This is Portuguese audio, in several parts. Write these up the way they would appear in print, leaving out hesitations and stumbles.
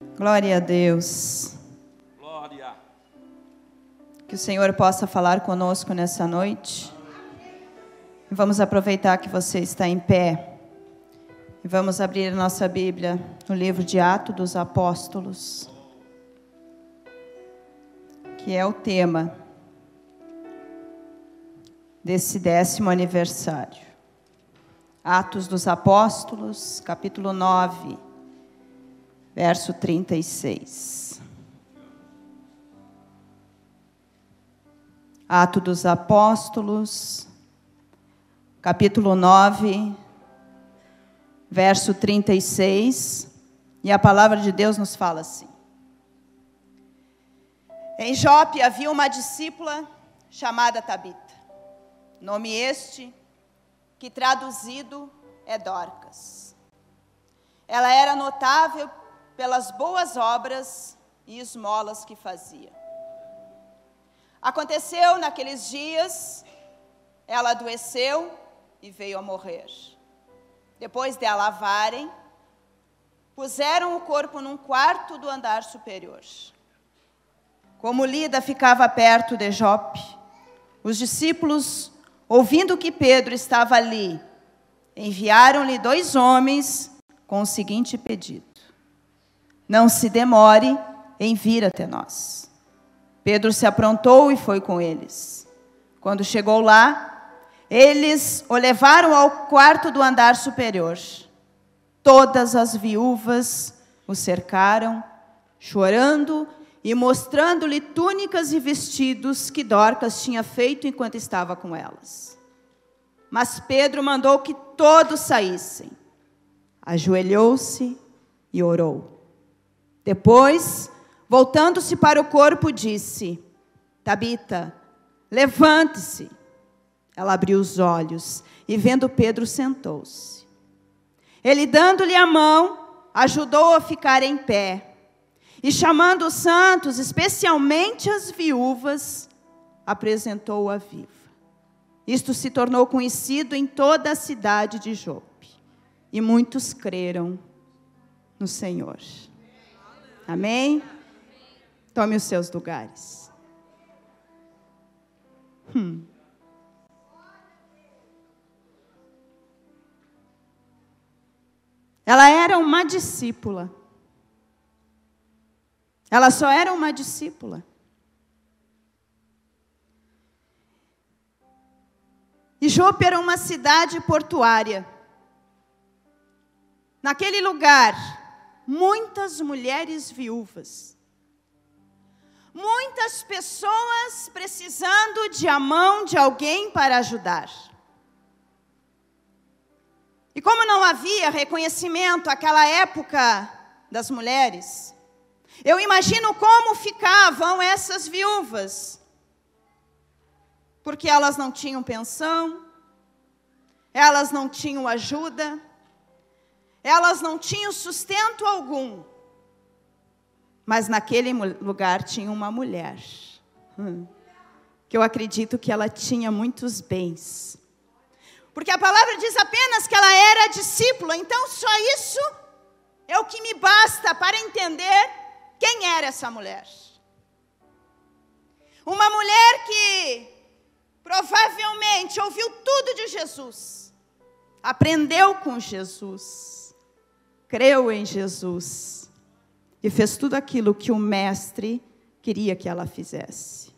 Glória a Deus. Glória. Que o Senhor possa falar conosco nessa noite. E vamos aproveitar que você está em pé. E vamos abrir a nossa Bíblia no livro de Atos dos Apóstolos, que é o tema desse 10º aniversário. Atos dos Apóstolos, capítulo 9, verso 36. Atos dos Apóstolos, capítulo 9, verso 36. E a palavra de Deus nos fala assim: Em Jope havia uma discípula chamada Tabita, nome este que traduzido é Dorcas. Ela era notável pelas boas obras e esmolas que fazia. Aconteceu naqueles dias, ela adoeceu e veio a morrer. Depois de a lavarem, puseram o corpo num quarto do andar superior. Como Lida ficava perto de Jope, os discípulos, ouvindo que Pedro estava ali, enviaram-lhe 2 homens com o seguinte pedido: não se demore em vir até nós. Pedro se aprontou e foi com eles. Quando chegou lá, eles o levaram ao quarto do andar superior. Todas as viúvas o cercaram, chorando e mostrando-lhe túnicas e vestidos que Dorcas tinha feito enquanto estava com elas. Mas Pedro mandou que todos saíssem. Ajoelhou-se e orou. Depois, voltando-se para o corpo, disse: Tabita, levante-se. Ela abriu os olhos e, vendo Pedro, sentou-se. Ele, dando-lhe a mão, ajudou-a a ficar em pé. E, chamando os santos, especialmente as viúvas, apresentou-a viva. Isto se tornou conhecido em toda a cidade de Jope. E muitos creram no Senhor. Amém? Tome os seus lugares. Ela era uma discípula. Ela só era uma discípula. E Jope era uma cidade portuária. Naquele lugar, muitas mulheres viúvas. Muitas pessoas precisando de a mão de alguém para ajudar. E como não havia reconhecimento naquela época das mulheres, eu imagino como ficavam essas viúvas. Porque elas não tinham pensão, elas não tinham ajuda, elas não tinham sustento algum. Mas naquele lugar tinha uma mulher, que eu acredito que ela tinha muitos bens. Porque a palavra diz apenas que ela era discípula, então só isso é o que me basta para entender quem era essa mulher. Uma mulher que provavelmente ouviu tudo de Jesus, aprendeu com Jesus, creu em Jesus e fez tudo aquilo que o mestre queria que ela fizesse.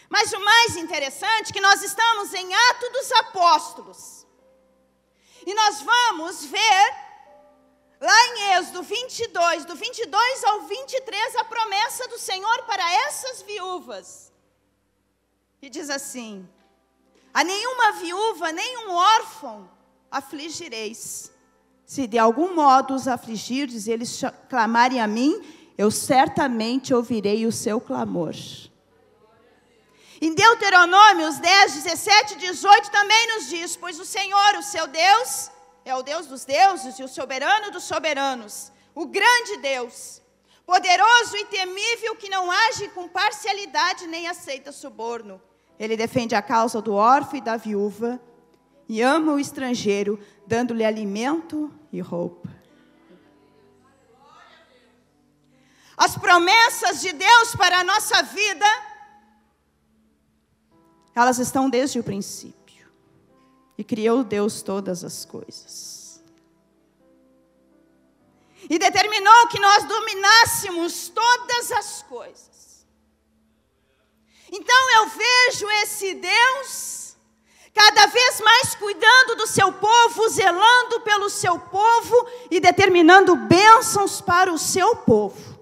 Mas o mais interessante é que nós estamos em Atos dos Apóstolos. E nós vamos ver, lá em Êxodo 22, do 22 ao 23, a promessa do Senhor para essas viúvas. E diz assim: a nenhuma viúva, nem um órfão afligireis. Se de algum modo os afligirdes, eles clamarem a mim, eu certamente ouvirei o seu clamor. Em Deuteronômio 10, 17 e 18 também nos diz: pois o Senhor, o seu Deus, é o Deus dos deuses e o soberano dos soberanos, o grande Deus, poderoso e temível, que não age com parcialidade nem aceita suborno. Ele defende a causa do órfão e da viúva e ama o estrangeiro, dando-lhe alimento e roupa. As promessas de Deus para a nossa vida, elas estão desde o princípio. E criou Deus todas as coisas. E determinou que nós dominássemos todas as coisas. Então eu vejo esse Deus cada vez mais cuidando do seu povo, zelando pelo seu povo e determinando bênçãos para o seu povo.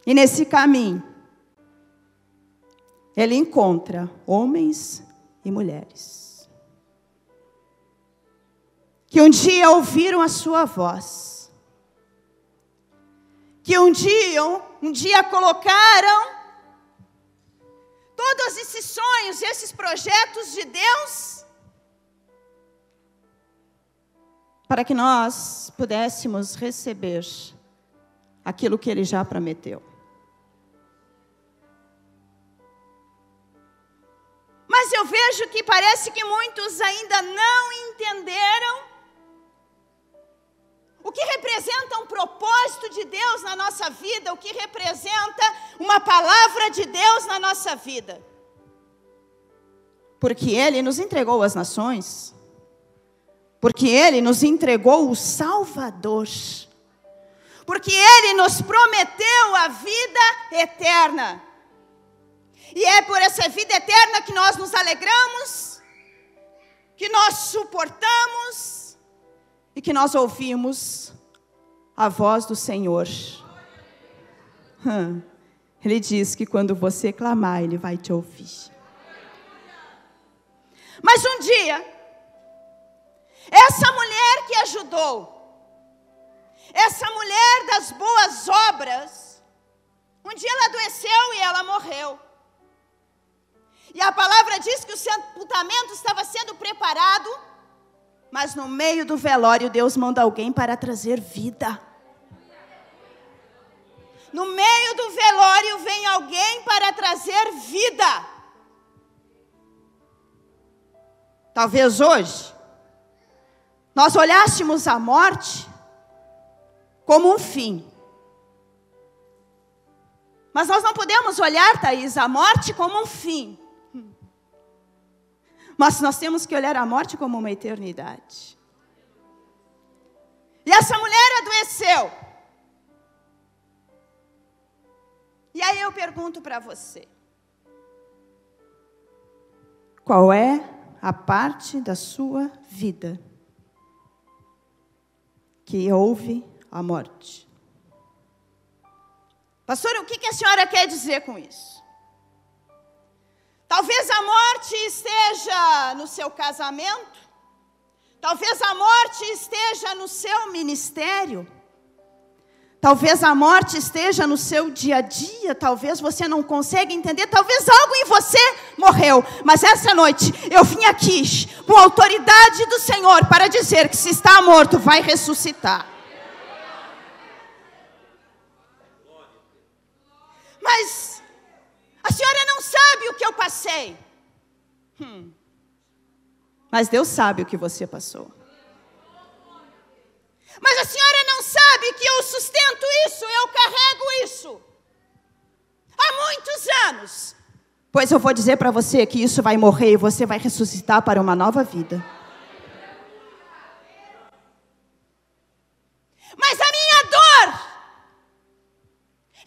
E nesse caminho, Ele encontra homens e mulheres que um dia ouviram a sua voz, que um dia colocaram todos esses sonhos, esses projetos de Deus, para que nós pudéssemos receber aquilo que Ele já prometeu. Mas eu vejo que parece que muitos ainda não entenderam o que representa um propósito de Deus na nossa vida, o que representa uma palavra de Deus na nossa vida. Porque Ele nos entregou as nações, porque Ele nos entregou o Salvador, porque Ele nos prometeu a vida eterna. E é por essa vida eterna que nós nos alegramos, que nós suportamos e que nós ouvimos a voz do Senhor. Ele diz que quando você clamar, Ele vai te ouvir. Mas um dia, essa mulher que ajudou, essa mulher das boas obras, um dia ela adoeceu e ela morreu. E a palavra diz que o sepultamento estava sendo preparado, mas no meio do velório Deus manda alguém para trazer vida. No meio do velório vem alguém para trazer vida. Talvez hoje nós olhássemos a morte como um fim. Mas nós não podemos olhar, Thaís, a morte como um fim. Mas nós temos que olhar a morte como uma eternidade. E essa mulher adoeceu. E aí eu pergunto para você: qual é a parte da sua vida que houve a morte? Pastor, o que a senhora quer dizer com isso? Talvez a morte esteja no seu casamento, talvez a morte esteja no seu ministério, talvez a morte esteja no seu dia a dia, talvez você não consiga entender, talvez algo em você morreu. Mas essa noite eu vim aqui com a autoridade do Senhor para dizer que se está morto, vai ressuscitar. Mas a senhora não sabe o que eu passei. Mas Deus sabe o que você passou. Mas a senhora não sabe que eu sustento isso, eu carrego isso há muitos anos. Pois eu vou dizer para você que isso vai morrer e você vai ressuscitar para uma nova vida. Mas a minha dor,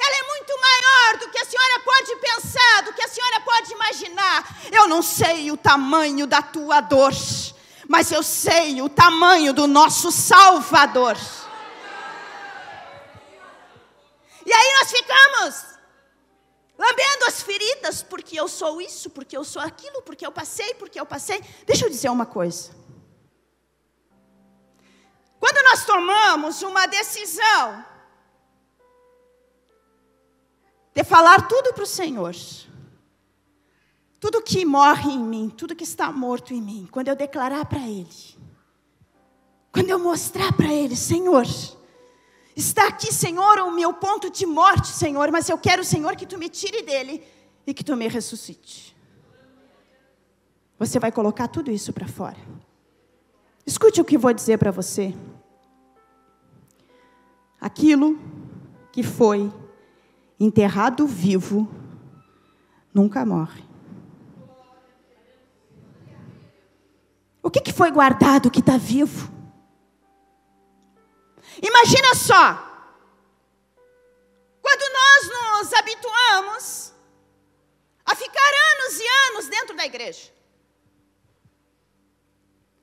ela é muito maior do que a senhora pode pensar, do que a senhora pode imaginar. Eu não sei o tamanho da tua dor, mas eu sei o tamanho do nosso Salvador. E aí nós ficamos lambendo as feridas, porque eu sou isso, porque eu sou aquilo, porque eu passei. Deixa eu dizer uma coisa. Quando nós tomamos uma decisão de falar tudo para o Senhor, tudo que morre em mim, tudo que está morto em mim, quando eu declarar para Ele, quando eu mostrar para Ele: Senhor, está aqui, Senhor, o meu ponto de morte, Senhor, mas eu quero, Senhor, que Tu me tire dele e que Tu me ressuscite. Você vai colocar tudo isso para fora. Escute o que vou dizer para você. aquilo que foi enterrado vivo nunca morre. O que foi guardado que está vivo? Imagina só, quando nós nos habituamos a ficar anos e anos dentro da igreja.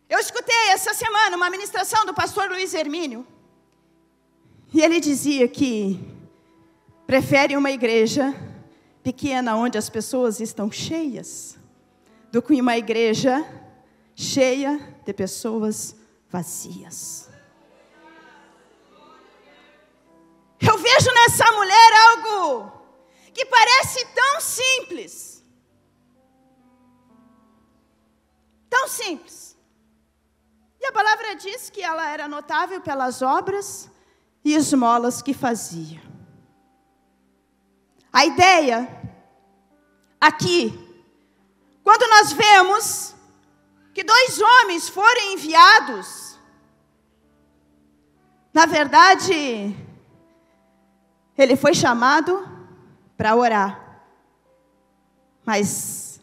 Eu escutei essa semana uma ministração do pastor Luiz Hermínio, e ele dizia que prefere uma igreja pequena onde as pessoas estão cheias, do que uma igreja cheia de pessoas vazias. Eu vejo nessa mulher algo que parece tão simples. Tão simples. E a palavra diz que ela era notável pelas obras e esmolas que fazia. A ideia aqui, quando nós vemos que 2 homens foram enviados, na verdade, ele foi chamado para orar. Mas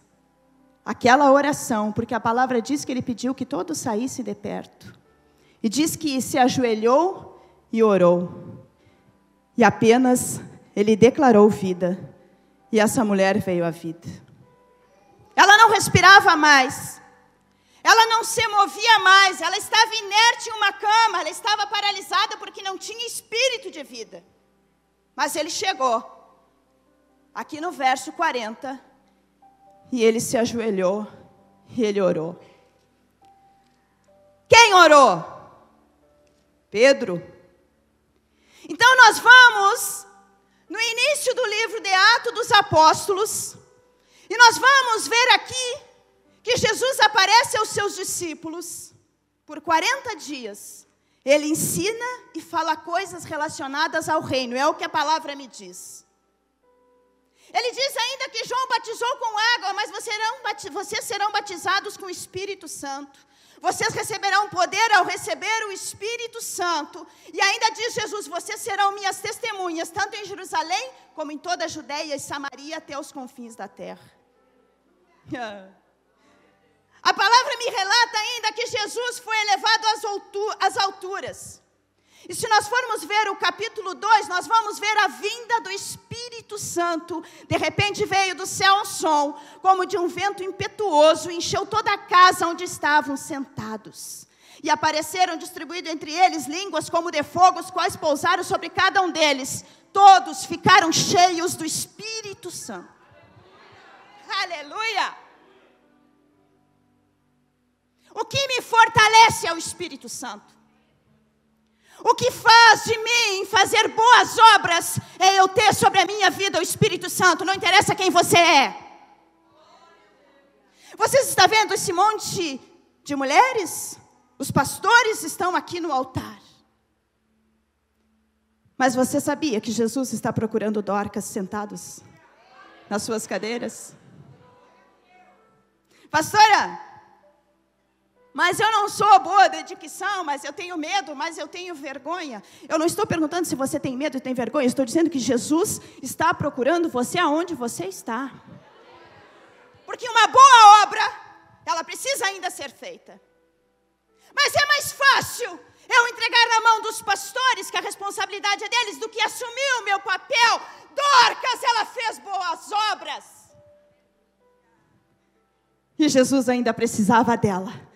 aquela oração, porque a palavra diz que ele pediu que todos saíssem de perto. E diz que se ajoelhou e orou. E apenas ele declarou vida. E essa mulher veio à vida. Ela não respirava mais. Ela não se movia mais. Ela estava inerte em uma cama. Ela estava paralisada porque não tinha espírito de vida. Mas ele chegou, aqui no verso 40, e ele se ajoelhou, e ele orou. Quem orou? Pedro. Então nós vamos, no início do livro de Atos dos Apóstolos, e nós vamos ver aqui, que Jesus aparece aos seus discípulos, por 40 dias, ele ensina e fala coisas relacionadas ao reino. É o que a palavra me diz. Ele diz ainda que João batizou com água, mas vocês serão batizados com o Espírito Santo. Vocês receberão poder ao receber o Espírito Santo. E ainda diz Jesus, vocês serão minhas testemunhas, tanto em Jerusalém, como em toda a Judeia e Samaria, até os confins da terra. A palavra me relata ainda que Jesus foi elevado às alturas. E se nós formos ver o capítulo 2, nós vamos ver a vinda do Espírito Santo. De repente veio do céu um som, como de um vento impetuoso, e encheu toda a casa onde estavam sentados. E apareceram distribuídos entre eles línguas como de fogo, os quais pousaram sobre cada um deles. Todos ficaram cheios do Espírito Santo. Aleluia! O que me fortalece é o Espírito Santo. O que faz de mim fazer boas obras é eu ter sobre a minha vida o Espírito Santo. Não interessa quem você é. Vocês estão vendo esse monte de mulheres? Os pastores estão aqui no altar. Mas você sabia que Jesus está procurando Dorcas sentados nas suas cadeiras? Pastora, mas eu não sou boa de dicção, mas eu tenho medo, mas eu tenho vergonha. Eu não estou perguntando se você tem medo e tem vergonha. Eu estou dizendo que Jesus está procurando você aonde você está. Porque uma boa obra, ela precisa ainda ser feita. Mas é mais fácil eu entregar na mão dos pastores, que a responsabilidade é deles, do que assumir o meu papel. Dorcas, ela fez boas obras. E Jesus ainda precisava dela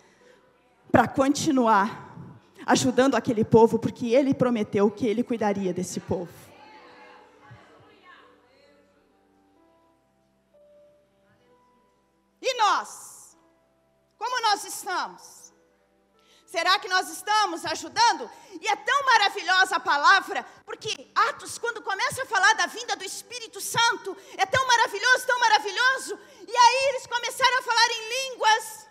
para continuar ajudando aquele povo, porque ele prometeu que ele cuidaria desse povo. E nós? Como nós estamos? Será que nós estamos ajudando? E é tão maravilhosa a palavra, porque Atos, quando começa a falar da vinda do Espírito Santo, é tão maravilhoso, e aí eles começaram a falar em línguas,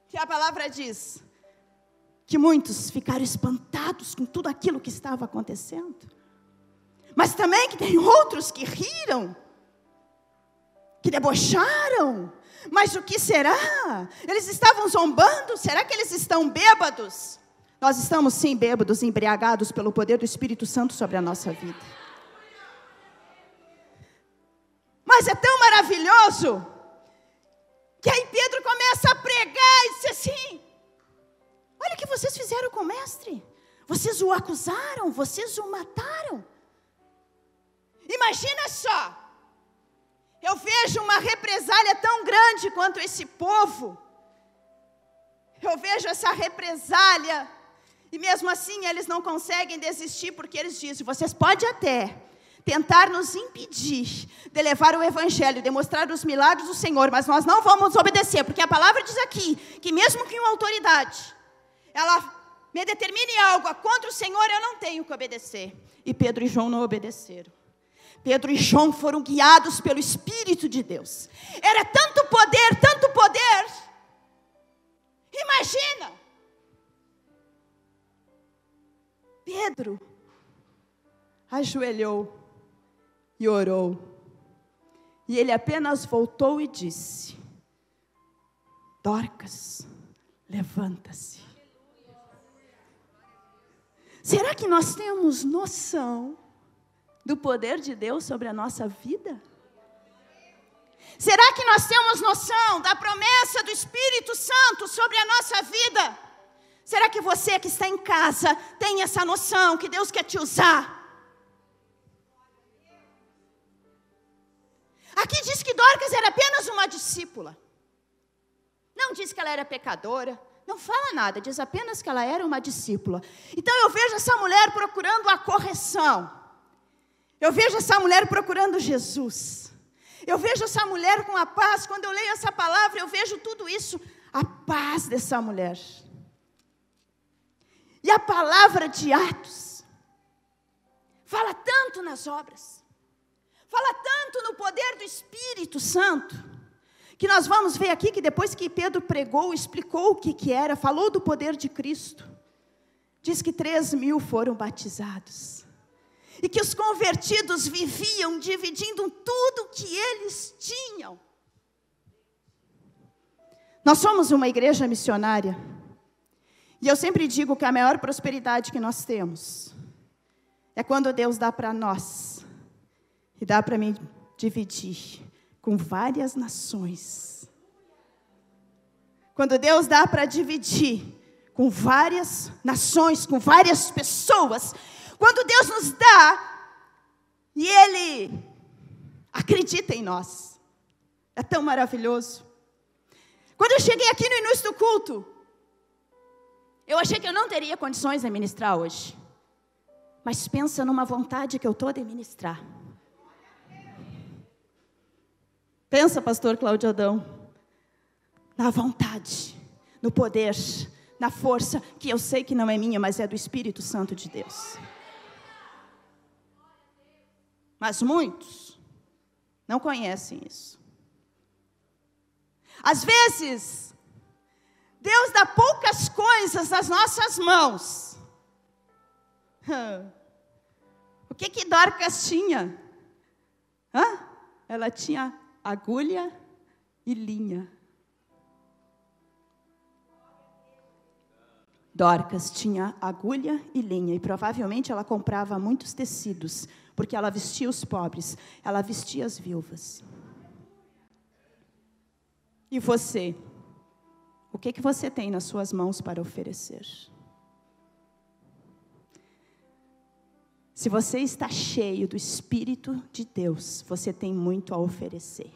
que a palavra diz que muitos ficaram espantados com tudo aquilo que estava acontecendo. Mas também que tem outros que riram, que debocharam. Mas o que será? Eles estavam zombando? Será que eles estão bêbados? Nós estamos sim bêbados, embriagados pelo poder do Espírito Santo sobre a nossa vida. Mas é tão maravilhoso, que aí Pedro começa a pregar e diz assim: olha o que vocês fizeram com o mestre. Vocês o acusaram, vocês o mataram. Imagina só, eu vejo uma represália tão grande quanto esse povo. Eu vejo essa represália, e mesmo assim eles não conseguem desistir, porque eles dizem: vocês podem até tentar nos impedir de levar o evangelho, de mostrar os milagres do Senhor, mas nós não vamos obedecer, porque a palavra diz aqui, que mesmo que uma autoridade, ela me determine algo contra o Senhor, eu não tenho que obedecer. E Pedro e João não obedeceram. Pedro e João foram guiados pelo Espírito de Deus. Era tanto poder, tanto poder. Imagina, Pedro ajoelhou e orou, e ele apenas voltou e disse: Dorcas, levanta-se. Será que nós temos noção do poder de Deus sobre a nossa vida? Será que nós temos noção da promessa do Espírito Santo sobre a nossa vida? Será que você que está em casa tem essa noção que Deus quer te usar? Aqui diz que Dorcas era apenas uma discípula. Não diz que ela era pecadora. Não fala nada, diz apenas que ela era uma discípula. Então eu vejo essa mulher procurando a correção. Eu vejo essa mulher procurando Jesus. Eu vejo essa mulher com a paz. Quando eu leio essa palavra, eu vejo tudo isso. A paz dessa mulher. E a palavra de Atos fala tanto nas obras. Fala tanto no poder do Espírito Santo, que nós vamos ver aqui que depois que Pedro pregou, explicou o que era, falou do poder de Cristo, diz que 3.000 foram batizados, e que os convertidos viviam dividindo tudo que eles tinham. Nós somos uma igreja missionária, e eu sempre digo que a maior prosperidade que nós temos, é quando Deus dá para nós, e dá para mim dividir com várias nações. Quando Deus dá para dividir com várias nações, com várias pessoas. Quando Deus nos dá e Ele acredita em nós. É tão maravilhoso. Quando eu cheguei aqui no início do culto, eu achei que eu não teria condições de ministrar hoje. Mas pensa numa vontade que eu estou de ministrar. Pensa, pastor Cláudio Adão, na vontade, no poder, na força, que eu sei que não é minha, mas é do Espírito Santo de Deus. Mas muitos não conhecem isso. Às vezes, Deus dá poucas coisas nas nossas mãos. O que Dorcas tinha? Ela tinha agulha e linha. Dorcas tinha agulha e linha, e provavelmente ela comprava muitos tecidos, porque ela vestia os pobres, ela vestia as viúvas. E você? O que você tem nas suas mãos para oferecer? Se você está cheio do Espírito de Deus, você tem muito a oferecer.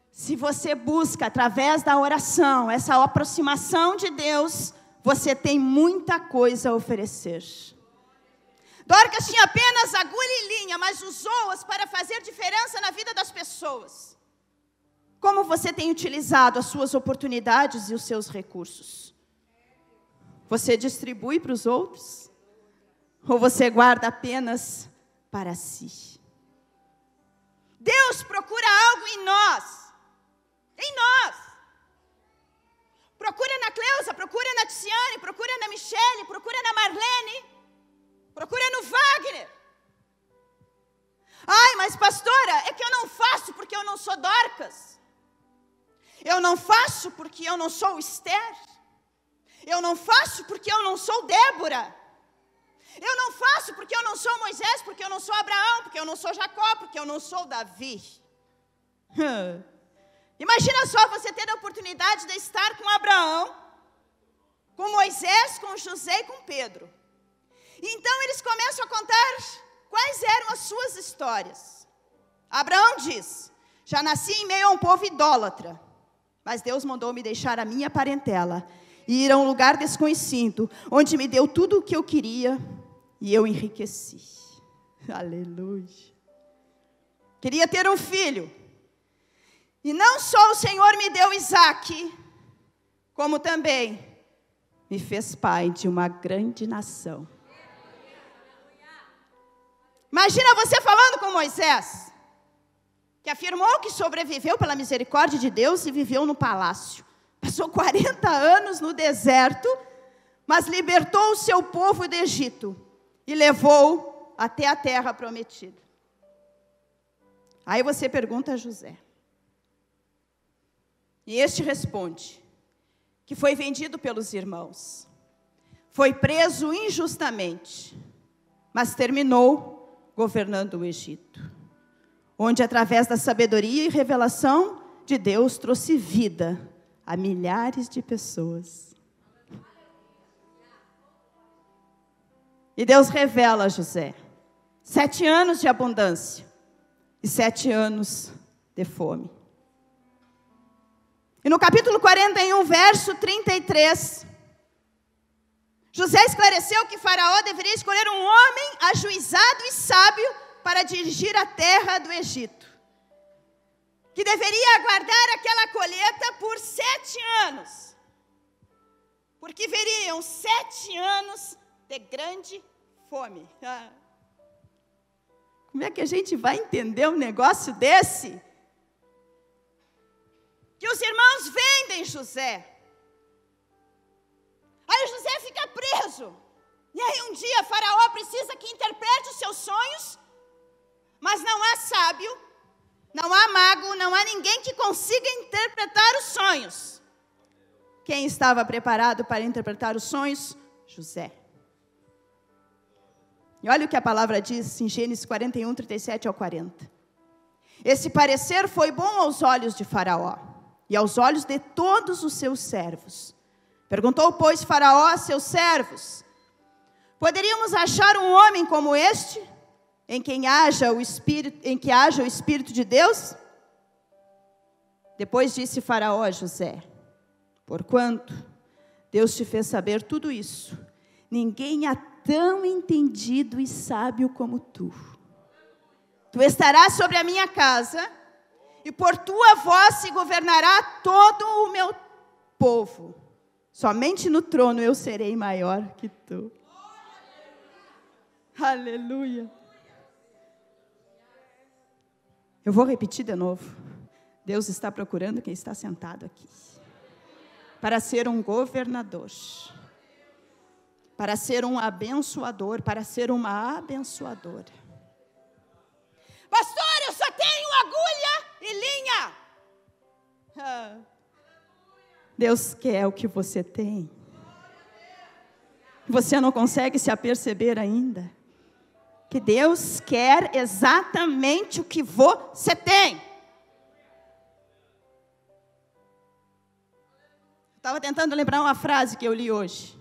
Se você busca, através da oração, essa aproximação de Deus, você tem muita coisa a oferecer. Dorcas tinha apenas agulha e linha, mas usou-as para fazer diferença na vida das pessoas. Como você tem utilizado as suas oportunidades e os seus recursos? Você distribui para os outros? Ou você guarda apenas para si? Deus procura algo em nós. Em nós. Procura na Cleusa, procura na Tiziane, procura na Michele, procura na Marlene, procura no Wagner. Ai, mas pastora, é que eu não faço porque eu não sou Dorcas. Eu não faço porque eu não sou Esther. Eu não faço porque eu não sou Débora. Eu não faço porque eu não sou Moisés, porque eu não sou Abraão, porque eu não sou Jacó, porque eu não sou Davi. Imagina só você ter a oportunidade de estar com Abraão, com Moisés, com José e com Pedro. Então eles começam a contar quais eram as suas histórias. Abraão diz: já nasci em meio a um povo idólatra, mas Deus mandou me deixar a minha parentela e ir a um lugar desconhecido, onde me deu tudo o que eu queria e eu enriqueci. Aleluia. Queria ter um filho. E não só o Senhor me deu Isaque, como também me fez pai de uma grande nação. Imagina você falando com Moisés, que afirmou que sobreviveu pela misericórdia de Deus e viveu no palácio. Passou 40 anos no deserto, mas libertou o seu povo do Egito e levou até a terra prometida. Aí você pergunta a José. E este responde que foi vendido pelos irmãos, foi preso injustamente, mas terminou governando o Egito, onde através da sabedoria e revelação de Deus trouxe vida a milhares de pessoas. E Deus revela a José 7 anos de abundância e 7 anos de fome. E no capítulo 41, verso 33, José esclareceu que Faraó deveria escolher um homem ajuizado e sábio para dirigir a terra do Egito, que deveria aguardar aquela colheita por 7 anos, porque veriam 7 anos de grande fome. Como é que a gente vai entender um negócio desse? Que os irmãos vendem José. Aí José fica preso. E aí um dia Faraó precisa que interprete os seus sonhos, mas não há sábio, não há mago, não há ninguém que consiga interpretar os sonhos. Quem estava preparado para interpretar os sonhos? José. E olha o que a palavra diz em Gênesis 41, 37 ao 40. Esse parecer foi bom aos olhos de Faraó e aos olhos de todos os seus servos. Perguntou, pois, Faraó a seus servos: poderíamos achar um homem como este, em que haja o Espírito de Deus? Depois disse Faraó a José: porquanto Deus te fez saber tudo isso, ninguém há tão entendido e sábio como tu. Tu estarás sobre a minha casa, e por tua voz se governará todo o meu povo. Somente no trono eu serei maior que tu. Aleluia. Eu vou repetir de novo. Deus está procurando quem está sentado aqui para ser um governador, para ser um abençoador, para ser uma abençoadora. Pastor, eu só tenho agulha e linha. Deus quer o que você tem. Você não consegue se aperceber ainda que Deus quer exatamente o que você tem. Estava tentando lembrar uma frase que eu li hoje,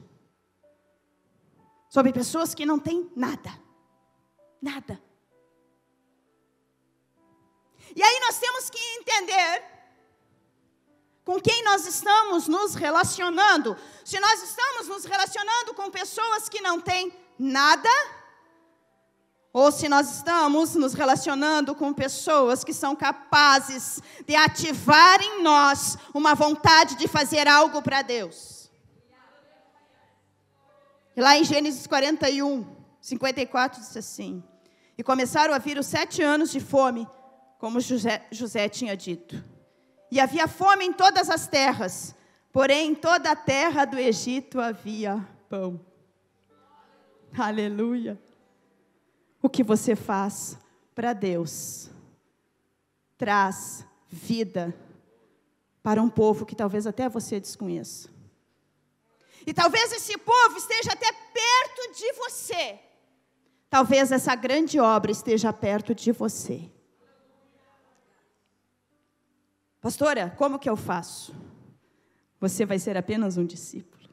sobre pessoas que não têm nada. Nada. E aí nós temos que entender com quem nós estamos nos relacionando. Se nós estamos nos relacionando com pessoas que não têm nada, ou se nós estamos nos relacionando com pessoas que são capazes de ativar em nós uma vontade de fazer algo para Deus. E lá em Gênesis 41, 54, diz assim: e começaram a vir os 7 anos de fome, como José tinha dito. E havia fome em todas as terras, porém em toda a terra do Egito havia pão. Aleluia. O que você faz para Deus traz vida para um povo que talvez até você desconheça. E talvez esse povo esteja até perto de você. Talvez essa grande obra esteja perto de você. Pastora, como que eu faço? Você vai ser apenas um discípulo.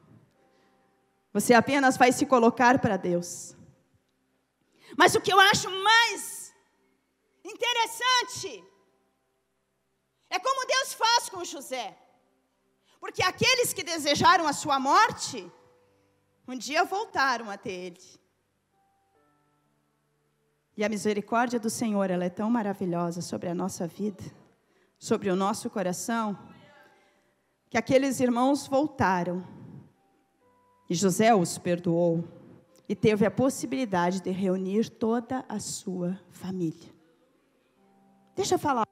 Você apenas vai se colocar para Deus. Mas o que eu acho mais interessante é como Deus faz com José. Porque aqueles que desejaram a sua morte, um dia voltaram até ele. E a misericórdia do Senhor, ela é tão maravilhosa sobre a nossa vida, sobre o nosso coração, que aqueles irmãos voltaram. E José os perdoou. E teve a possibilidade de reunir toda a sua família. Deixa eu falar.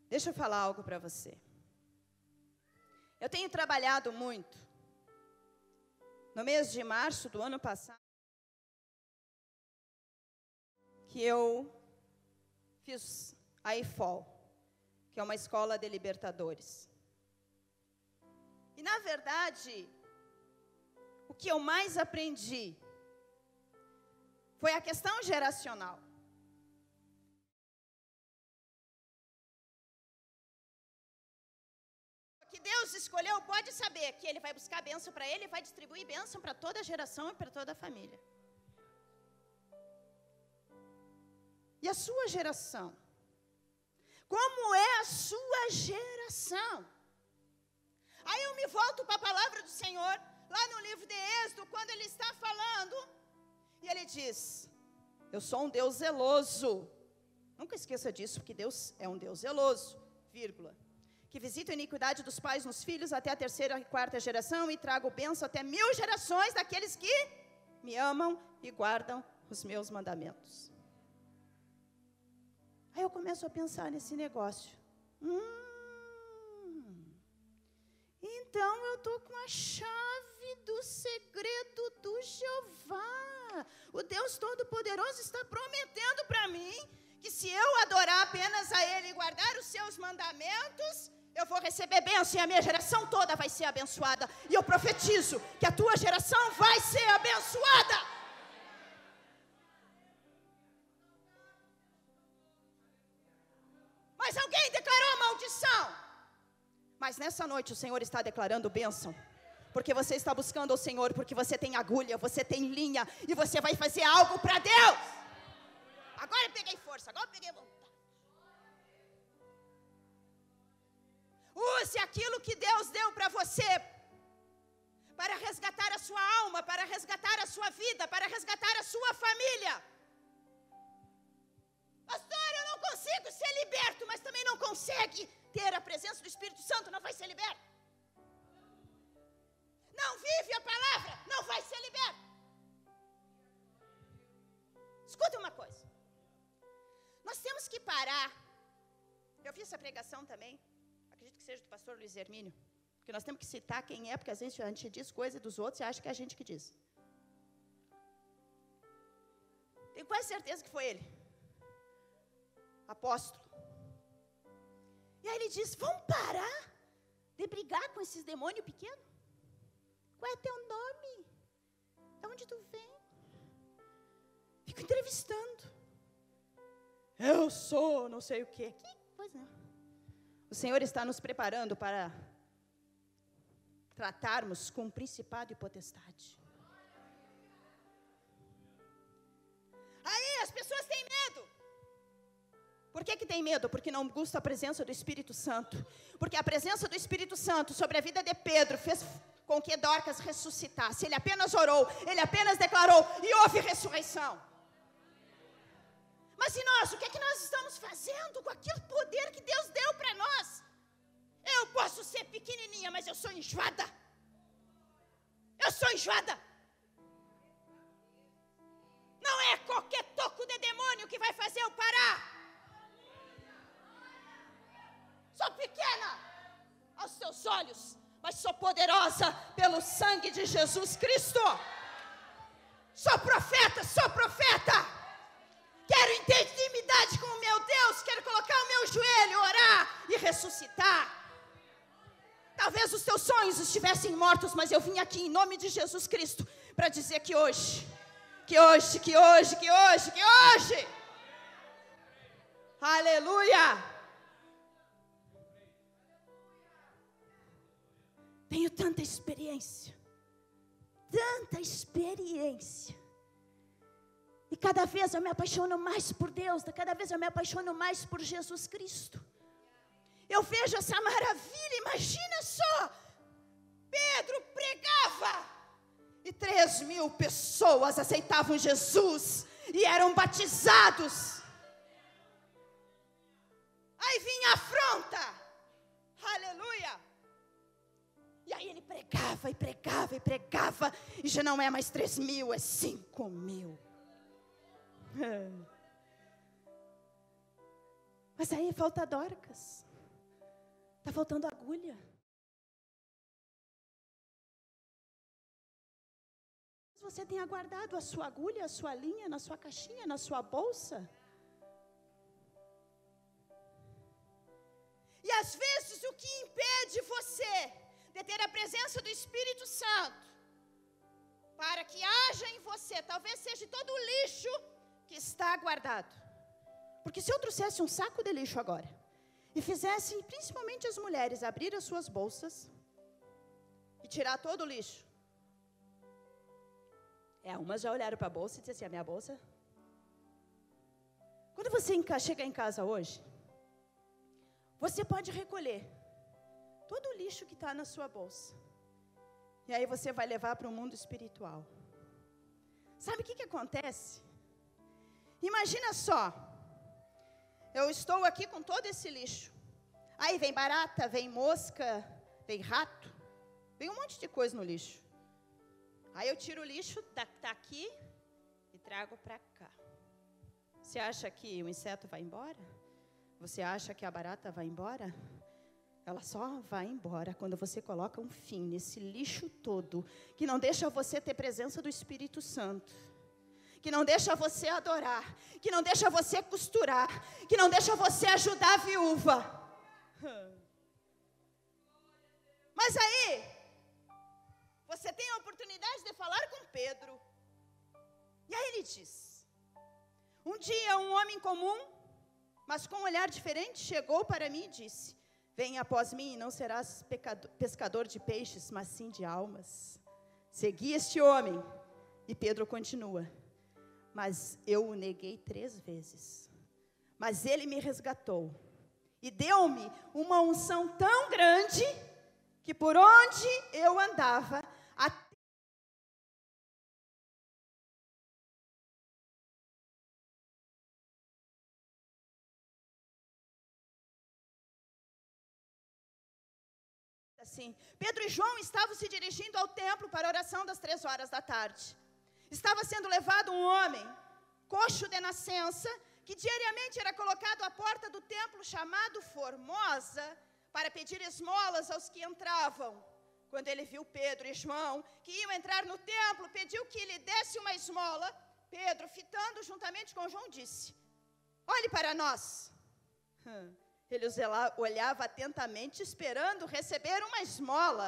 Deixa eu falar algo para você. Eu tenho trabalhado muito. No mês de março do ano passado, que eu fiz a IFOL, que é uma escola de libertadores. E, na verdade, o que eu mais aprendi foi a questão geracional. Que Deus escolheu, pode saber que Ele vai buscar bênção para Ele e vai distribuir bênção para toda a geração e para toda a família. E a sua geração? Como é a sua geração? Aí eu me volto para a palavra do Senhor, lá no livro de Êxodo, quando Ele está falando, e Ele diz, eu sou um Deus zeloso. Nunca esqueça disso, porque Deus é um Deus zeloso, vírgula. Que visita a iniquidade dos pais nos filhos até a 3ª e 4ª geração, e trago bênção até 1000 gerações daqueles que me amam e guardam os meus mandamentos. Aí eu começo a pensar nesse negócio. Então eu estou com a chave do segredo do Jeová. O Deus Todo-Poderoso está prometendo para mim que se eu adorar apenas a Ele e guardar os seus mandamentos, eu vou receber bênção e a minha geração toda vai ser abençoada. E eu profetizo que a tua geração vai ser abençoada. Mas alguém declarou maldição. Mas nessa noite o Senhor está declarando bênção. Porque você está buscando o Senhor, porque você tem agulha, você tem linha, e você vai fazer algo para Deus. Agora eu peguei força, agora eu peguei vontade. Use aquilo que Deus deu para você, para resgatar a sua alma, para resgatar a sua vida, para resgatar a sua família. Pastor, eu não consigo ser liberto, mas também não consegue ter a presença do Espírito Santo, não vai ser liberto. Não vive a palavra, não vai ser liberto. Escuta uma coisa. Nós temos que parar. Eu fiz essa pregação também. Acredito que seja do pastor Luiz Hermínio. Porque nós temos que citar quem é, porque às vezes a gente diz coisa dos outros e acha que é a gente que diz. Tenho quase certeza que foi ele. Apóstolo. E aí ele diz, vamos parar de brigar com esses demônios pequenos? Qual é teu nome? De onde tu vem? Fico entrevistando. Eu sou não sei o quê. Que coisa, né? O Senhor está nos preparando para tratarmos com principado e potestade. Aí as pessoas têm medo. Por que tem medo? Porque não gusta a presença do Espírito Santo. Porque a presença do Espírito Santo sobre a vida de Pedro fez com que Dorcas ressuscitasse. Ele apenas orou, ele apenas declarou e houve ressurreição. Mas e nós? O que é que nós estamos fazendo com aquele poder que Deus deu para nós? Eu posso ser pequenininha, mas eu sou enjoada. Eu sou enjoada. Não é qualquer toco de demônio que vai fazer eu parar. Sou pequena aos teus olhos, mas sou poderosa pelo sangue de Jesus Cristo. Sou profeta, sou profeta. ressuscitar. Talvez os teus sonhos estivessem mortos, mas eu vim aqui em nome de Jesus Cristo para dizer que hoje, aleluia. Tenho tanta experiência. E cada vez eu me apaixono mais por Deus, cada vez eu me apaixono mais por Jesus Cristo. Eu vejo essa maravilha, imagina só, Pedro pregava, e 3.000 pessoas aceitavam Jesus, e eram batizados. Aí vinha a afronta, aleluia. E aí ele pregava, e já não é mais 3.000, é 5.000. Mas aí falta Dorcas. Está faltando agulha. Você tem aguardado a sua agulha, a sua linha, na sua caixinha, na sua bolsa? E às vezes o que impede você de ter a presença do Espírito Santo, para que haja em você, talvez seja todo o lixo que está guardado. Porque se eu trouxesse um saco de lixo agora, e fizessem, principalmente as mulheres, abrir as suas bolsas e tirar todo o lixo. Umas já olharam para a bolsa e disseram assim, a minha bolsa. Quando você chega em casa hoje, você pode recolher todo o lixo que está na sua bolsa. E aí você vai levar para o mundo espiritual. Sabe o que acontece? Imagina só. Eu estou aqui com todo esse lixo. Aí vem barata, vem mosca, vem rato. Vem um monte de coisa no lixo. Aí eu tiro o lixo daqui e trago para cá. Você acha que o inseto vai embora? Você acha que a barata vai embora? Ela só vai embora quando você coloca um fim nesse lixo todo, que não deixa você ter presença do Espírito Santo, que não deixa você adorar, que não deixa você costurar, que não deixa você ajudar a viúva. Mas aí, você tem a oportunidade de falar com Pedro. E aí ele diz: um dia um homem comum, mas com um olhar diferente, chegou para mim e disse: venha após mim e não serás pescador de peixes, mas sim de almas. Segui este homem. E Pedro continua: mas eu o neguei 3 vezes. Mas ele me resgatou e deu-me uma unção tão grande que por onde eu andava, até assim, Pedro e João estavam se dirigindo ao templo para a oração das 3 horas da tarde. Estava sendo levado um homem, coxo de nascença, que diariamente era colocado à porta do templo chamado Formosa, para pedir esmolas aos que entravam. Quando ele viu Pedro e João, que iam entrar no templo, pediu que lhe desse uma esmola. Pedro, fitando juntamente com João, disse: olhe para nós. Ele os olhava atentamente, esperando receber uma esmola.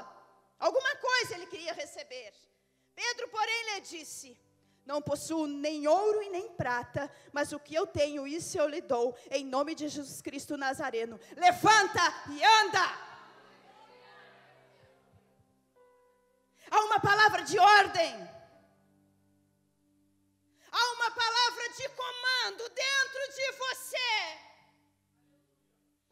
Alguma coisa ele queria receber. Pedro, porém, lhe disse: não possuo nem ouro e nem prata, mas o que eu tenho, isso eu lhe dou, em nome de Jesus Cristo Nazareno. Levanta e anda. Há uma palavra de ordem. Há uma palavra de comando dentro de você,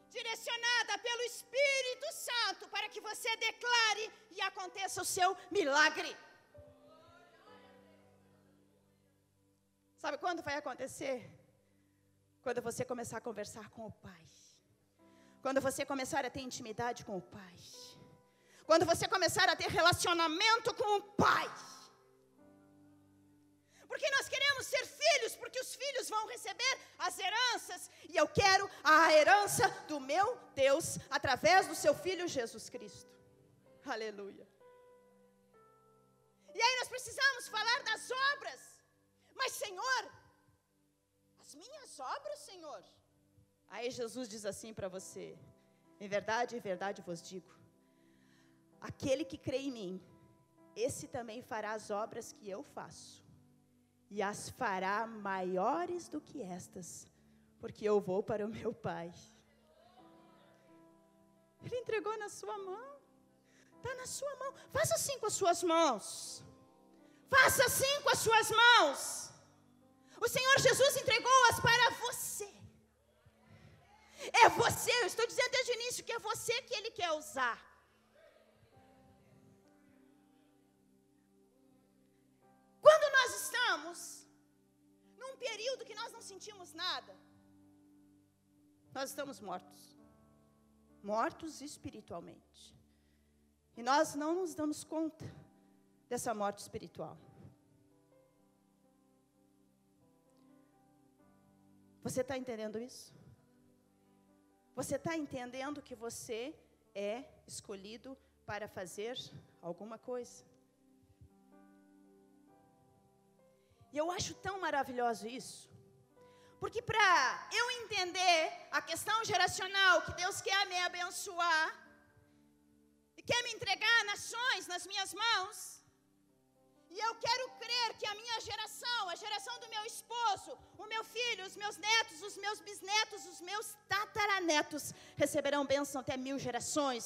direcionada pelo Espírito Santo, para que você declare e aconteça o seu milagre. Sabe quando vai acontecer? Quando você começar a conversar com o Pai. Quando você começar a ter intimidade com o Pai. Quando você começar a ter relacionamento com o Pai. Porque nós queremos ser filhos, porque os filhos vão receber as heranças. E eu quero a herança do meu Deus, através do seu Filho Jesus Cristo. Aleluia. E aí nós precisamos falar das obras. Mas, Senhor, as minhas obras, Senhor. Aí Jesus diz assim para você: Em verdade vos digo, aquele que crê em mim, esse também fará as obras que eu faço, e as fará maiores do que estas, porque eu vou para o meu Pai. Ele entregou na sua mão, está na sua mão. Faça assim com as suas mãos, faça assim com as suas mãos. O Senhor Jesus entregou-as para você. É você, eu estou dizendo desde o início que é você que Ele quer usar. Quando nós estamos num período que nós não sentimos nada, nós estamos mortos. Mortos espiritualmente. E nós não nos damos conta dessa morte espiritual. Você está entendendo isso? Você está entendendo que você é escolhido para fazer alguma coisa? E eu acho tão maravilhoso isso. Porque para eu entender a questão geracional, que Deus quer me abençoar, e quer me entregar nações nas minhas mãos, e eu quero crer que a minha geração, a geração do meu esposo, o meu filho, os meus netos, os meus bisnetos, os meus tataranetos, receberão bênção até 1000 gerações.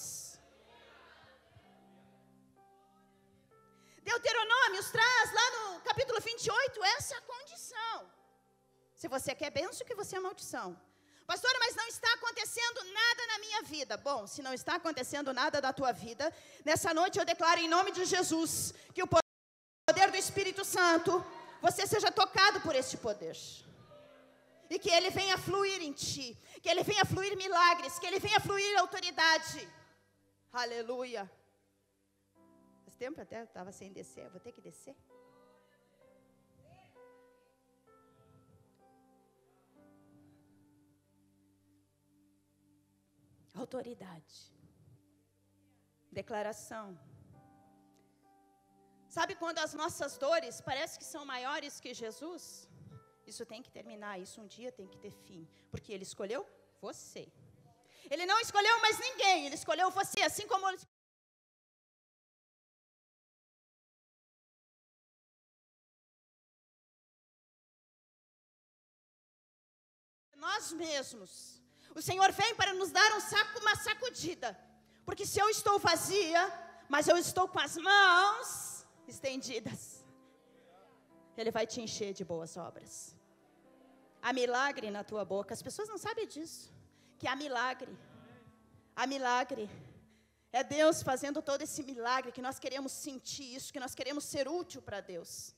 Deuteronômios traz lá no capítulo 28 essa condição. Se você quer bênção, que você é maldição. Pastora, mas não está acontecendo nada na minha vida. Bom, se não está acontecendo nada na tua vida, nessa noite eu declaro em nome de Jesus, que o poder do Espírito Santo, você seja tocado por esse poder. E que ele venha fluir em ti, que ele venha fluir milagres, que ele venha fluir autoridade. Aleluia. Faz tempo até eu estava sem descer, eu vou ter que descer. Autoridade. Declaração. Sabe quando as nossas dores parecem que são maiores que Jesus? Isso tem que terminar, isso um dia tem que ter fim. Porque Ele escolheu você. Ele não escolheu mais ninguém, Ele escolheu você, assim como Ele nós mesmos. O Senhor vem para nos dar uma sacudida. Porque se eu estou vazia, mas eu estou com as mãos estendidas, Ele vai te encher de boas obras. Há milagre na tua boca. As pessoas não sabem disso. Que há milagre. Há milagre. É Deus fazendo todo esse milagre, que nós queremos sentir isso, que nós queremos ser útil para Deus.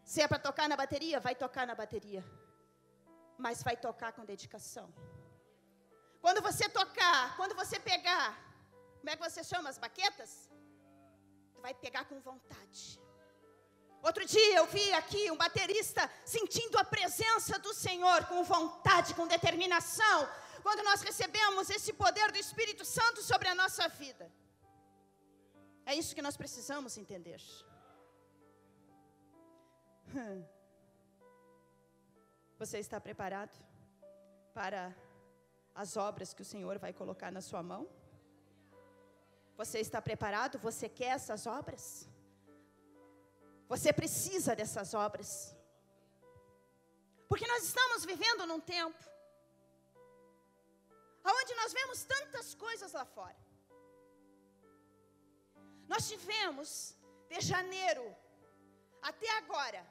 Se é para tocar na bateria, vai tocar na bateria. Mas vai tocar com dedicação. Quando você tocar, quando você pegar, como é que você chama as baquetas? Tu vai pegar com vontade. Outro dia eu vi aqui um baterista sentindo a presença do Senhor com vontade, com determinação, quando nós recebemos esse poder do Espírito Santo sobre a nossa vida. É isso que nós precisamos entender. Você está preparado para as obras que o Senhor vai colocar na sua mão? Você está preparado? Você quer essas obras? Você precisa dessas obras. Porque nós estamos vivendo num tempo onde nós vemos tantas coisas lá fora. Nós tivemos, de janeiro até agora,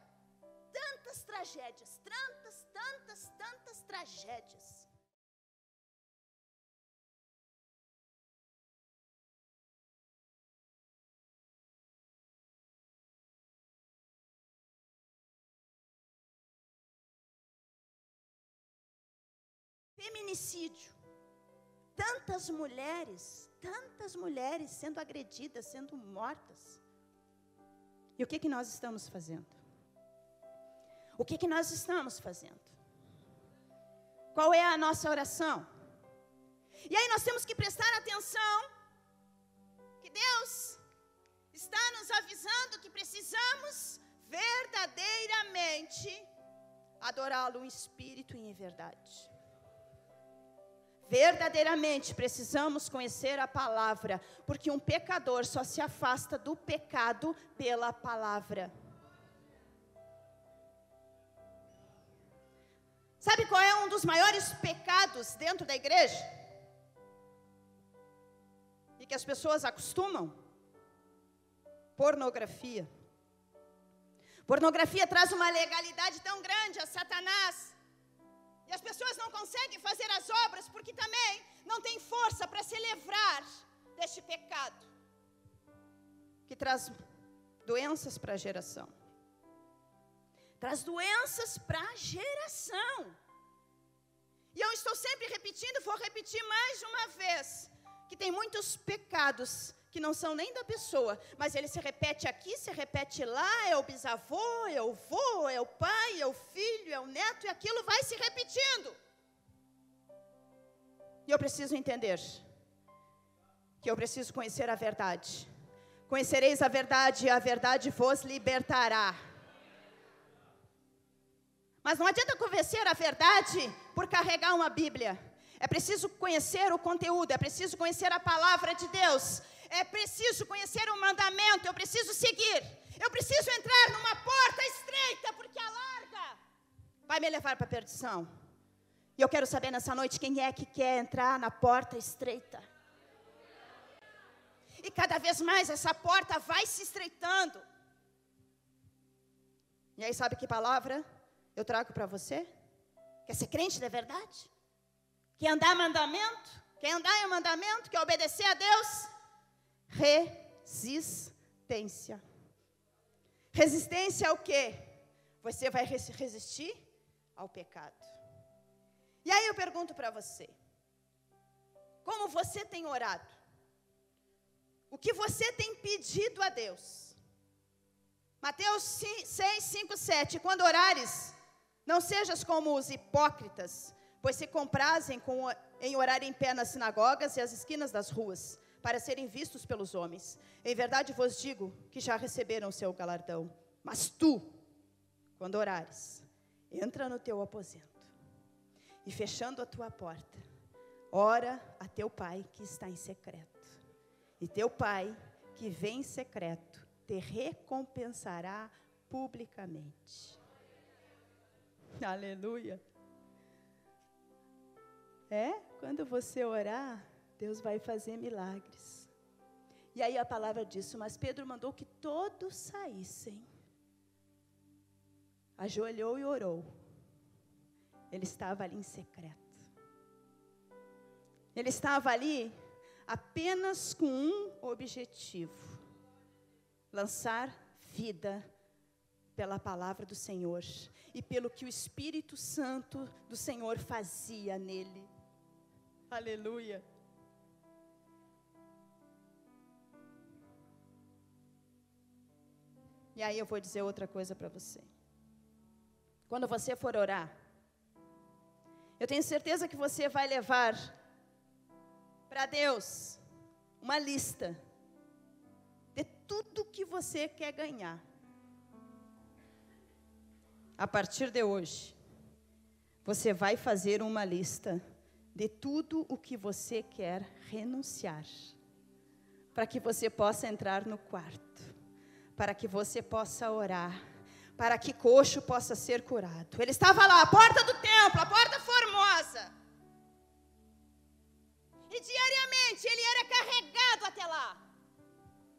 tantas tragédias, tantas tragédias. Feminicídio. Tantas mulheres sendo agredidas, sendo mortas. E o que nós estamos fazendo? O que nós estamos fazendo? Qual é a nossa oração? E aí nós temos que prestar atenção que Deus está nos avisando que precisamos verdadeiramente adorá-lo em espírito e em verdade. Verdadeiramente precisamos conhecer a palavra, porque um pecador só se afasta do pecado pela palavra. Sabe qual é um dos maiores pecados dentro da igreja? E que as pessoas acostumam? Pornografia. Pornografia traz uma legalidade tão grande a Satanás. E as pessoas não conseguem fazer as obras porque também não tem força para se livrar deste pecado, que traz doenças para a geração. Traz doenças para a geração. E eu estou sempre repetindo, vou repetir mais uma vez, que tem muitos pecados que não são nem da pessoa, mas ele se repete aqui, se repete lá, é o bisavô, é o vô, é o pai, é o filho, é o neto, e aquilo vai se repetindo. E eu preciso entender que eu preciso conhecer a verdade. Conhecereis a verdade, e a verdade vos libertará. Mas não adianta conhecer a verdade por carregar uma Bíblia. É preciso conhecer o conteúdo, é preciso conhecer a palavra de Deus. É preciso conhecer o mandamento, eu preciso seguir. Eu preciso entrar numa porta estreita, porque a larga vai me levar para a perdição. E eu quero saber nessa noite quem é que quer entrar na porta estreita. E cada vez mais essa porta vai se estreitando. E aí sabe que palavra eu trago para você? Quer ser crente de verdade? Quer andar em mandamento? Quer andar em mandamento? Quer obedecer a Deus? Resistência. Resistência ao quê? Você vai resistir ao pecado. E aí eu pergunto para você, como você tem orado? O que você tem pedido a Deus? Mateus 6, 5, 7. Quando orares, não sejas como os hipócritas, pois se comprazem em orar em pé nas sinagogas e às esquinas das ruas, para serem vistos pelos homens. Em verdade vos digo que já receberam o seu galardão. Mas tu, quando orares, entra no teu aposento, e fechando a tua porta, ora a teu pai que está em secreto. E teu pai que vem em secreto te recompensará publicamente. Aleluia. Quando você orar, Deus vai fazer milagres. E aí a palavra diz, mas Pedro mandou que todos saíssem. Ajoelhou e orou. Ele estava ali em secreto. Ele estava ali apenas com um objetivo: lançar vida pela palavra do Senhor e pelo que o Espírito Santo do Senhor fazia nele. Aleluia. E aí eu vou dizer outra coisa para você. Quando você for orar, eu tenho certeza que você vai levar para Deus uma lista de tudo que você quer ganhar. A partir de hoje, você vai fazer uma lista de tudo o que você quer renunciar, para que você possa entrar no quarto, para que você possa orar, para que coxo possa ser curado. Ele estava lá, a porta do templo, a porta formosa. E diariamente ele era carregado até lá.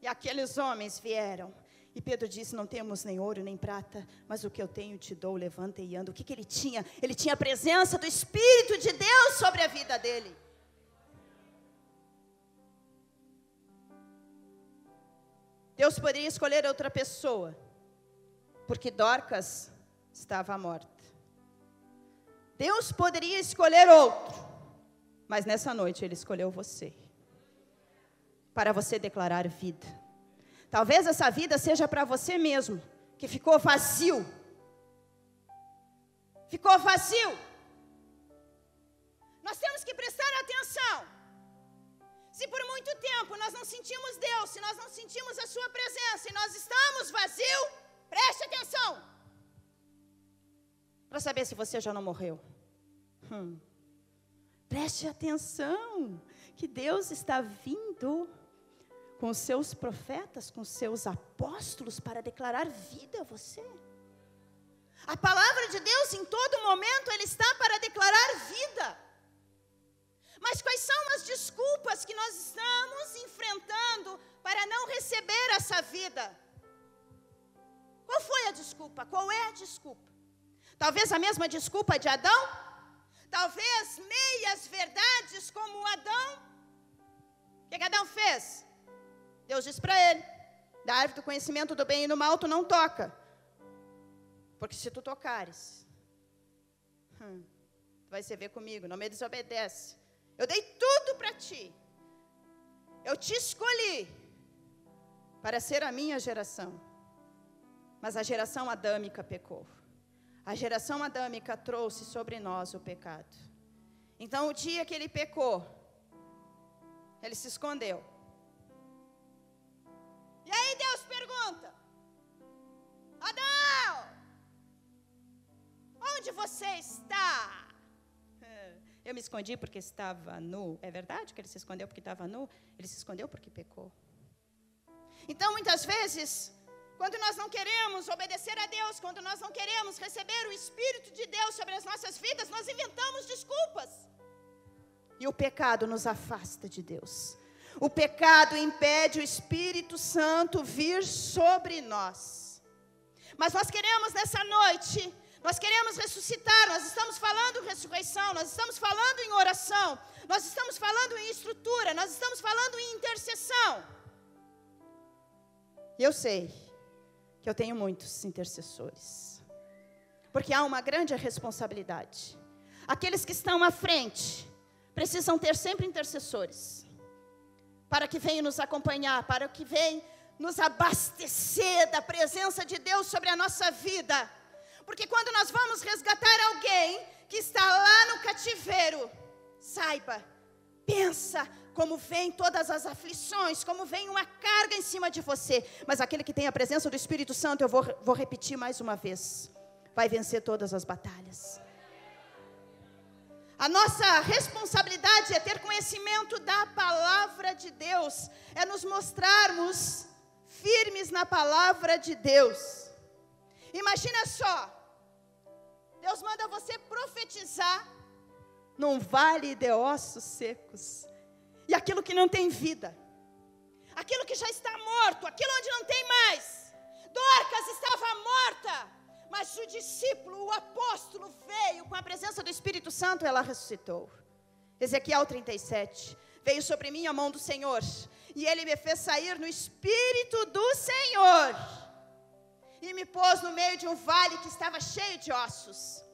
E aqueles homens vieram. E Pedro disse, não temos nem ouro nem prata, mas o que eu tenho te dou, levanta e anda. O que ele tinha? Ele tinha a presença do Espírito de Deus sobre a vida dele. Deus poderia escolher outra pessoa, porque Dorcas estava morta. Deus poderia escolher outro, mas nessa noite Ele escolheu você, para você declarar vida. Talvez essa vida seja para você mesmo, que ficou vazio. Ficou vazio. Nós temos que prestar atenção. Se por muito tempo nós não sentimos Deus, se nós não sentimos a sua presença, e nós estamos vazios, preste atenção. Para saber se você já não morreu. Preste atenção, que Deus está vindo com os seus profetas, com os seus apóstolos, para declarar vida a você. A palavra de Deus, em todo momento, Ele está para declarar vida. Mas quais são as desculpas que nós estamos enfrentando para não receber essa vida? Qual foi a desculpa? Qual é a desculpa? Talvez a mesma desculpa de Adão? Talvez meias verdades como Adão? O que Adão fez? Deus disse para ele: da árvore do conhecimento do bem e do mal tu não toca, porque se tu tocares, tu vai se ver comigo, não me desobedece. Eu dei tudo para ti, eu te escolhi para ser a minha geração, mas a geração adâmica pecou. A geração adâmica trouxe sobre nós o pecado. Então, o dia que ele pecou, ele se escondeu. E aí Deus pergunta: Adão, onde você está? Eu me escondi porque estava nu. É verdade que ele se escondeu porque estava nu? Ele se escondeu porque pecou. Então, muitas vezes, quando nós não queremos obedecer a Deus, quando nós não queremos receber o Espírito de Deus sobre as nossas vidas, nós inventamos desculpas. E o pecado nos afasta de Deus. O pecado impede o Espírito Santo vir sobre nós. Mas nós queremos nessa noite, nós queremos ressuscitar, nós estamos falando ressurreição, nós estamos falando em oração, nós estamos falando em estrutura, nós estamos falando em intercessão. E eu sei que eu tenho muitos intercessores, porque há uma grande responsabilidade. Aqueles que estão à frente precisam ter sempre intercessores, para que venham nos acompanhar, para que venham nos abastecer da presença de Deus sobre a nossa vida. Porque quando nós vamos resgatar alguém que está lá no cativeiro, saiba, pensa como vem todas as aflições, como vem uma carga em cima de você. Mas aquele que tem a presença do Espírito Santo, eu vou repetir mais uma vez, vai vencer todas as batalhas. A nossa responsabilidade é ter conhecimento da palavra de Deus, é nos mostrarmos firmes na palavra de Deus. Imagina só, Deus manda você profetizar num vale de ossos secos, e aquilo que não tem vida, aquilo que já está morto, aquilo onde não tem mais. Dorcas estava morta, mas o discípulo, o apóstolo veio com a presença do Espírito Santo, ela ressuscitou. Ezequiel 37, veio sobre mim a mão do Senhor, e Ele me fez sair no Espírito do Senhor, e me pôs no meio de um vale que estava cheio de ossos,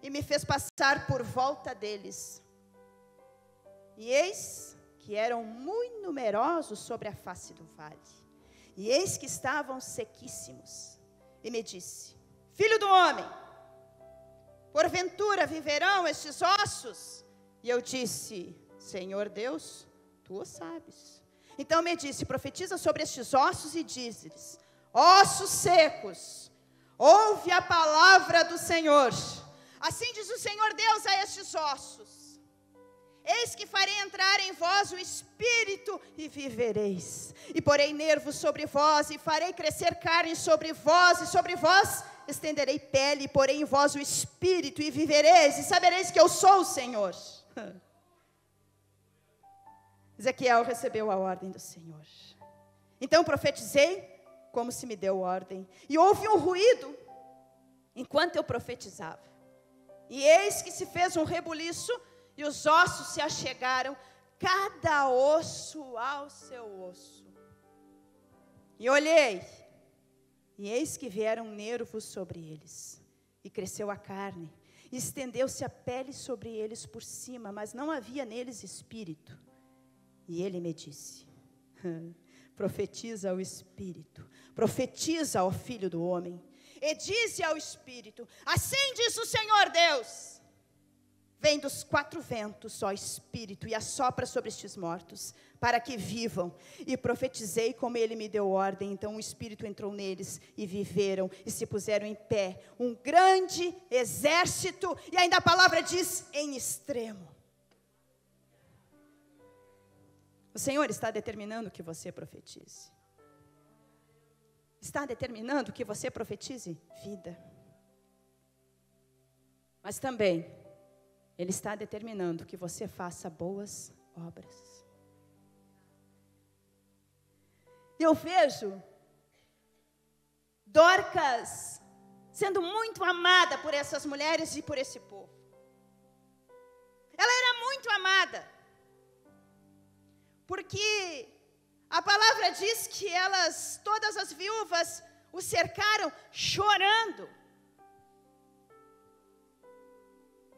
e me fez passar por volta deles. E eis que eram muito numerosos sobre a face do vale, e eis que estavam sequíssimos. E me disse: Filho do homem, porventura viverão estes ossos? E eu disse: Senhor Deus, tu o sabes. Então me disse: profetiza sobre estes ossos e diz-lhes: ossos secos, ouve a palavra do Senhor. Assim diz o Senhor Deus a estes ossos: eis que farei entrar em vós o Espírito e vivereis, e porei nervos sobre vós, e farei crescer carne sobre vós, e sobre vós estenderei pele, e porei em vós o Espírito e vivereis, e sabereis que eu sou o Senhor. Ezequiel recebeu a ordem do Senhor. Então profetizei como se me deu ordem, e houve um ruído enquanto eu profetizava, e eis que se fez um rebuliço, e os ossos se achegaram, cada osso ao seu osso. E olhei, e eis que vieram nervos sobre eles, e cresceu a carne, e estendeu-se a pele sobre eles por cima, mas não havia neles espírito. E ele me disse: profetiza ao Espírito, profetiza ao Filho do Homem, e dize ao Espírito: assim diz o Senhor Deus: vem dos quatro ventos, ó Espírito, e assopra sobre estes mortos, para que vivam. E profetizei como ele me deu ordem. Então o Espírito entrou neles, e viveram, e se puseram em pé, um grande exército, e ainda a palavra diz, em extremo. O Senhor está determinando que você profetize. Está determinando que você profetize vida. Mas também, Ele está determinando que você faça boas obras. Eu vejo Dorcas sendo muito amada por essas mulheres e por esse povo. Ela era muito amada, porque a palavra diz que todas as viúvas, o cercaram chorando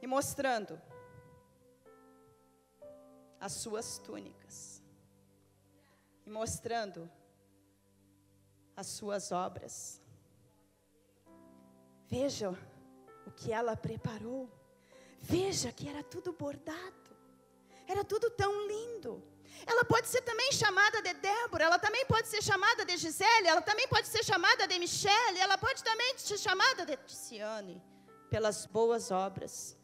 e mostrando as suas túnicas e mostrando as suas obras. Veja o que ela preparou. Veja que era tudo bordado. Era tudo tão lindo. Ela pode ser também chamada de Débora, ela também pode ser chamada de Gisele, ela também pode ser chamada de Michele, ela pode também ser chamada de Ticiane, pelas boas obras.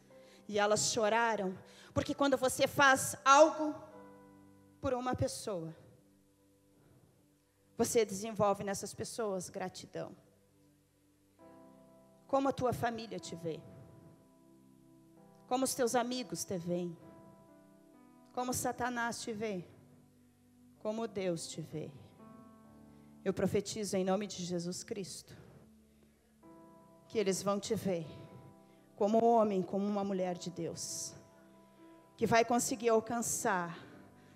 E elas choraram, porque quando você faz algo por uma pessoa, você desenvolve nessas pessoas gratidão. Como a tua família te vê, como os teus amigos te veem, como Satanás te vê, como Deus te vê. Eu profetizo em nome de Jesus Cristo, que eles vão te ver como um homem, como uma mulher de Deus, que vai conseguir alcançar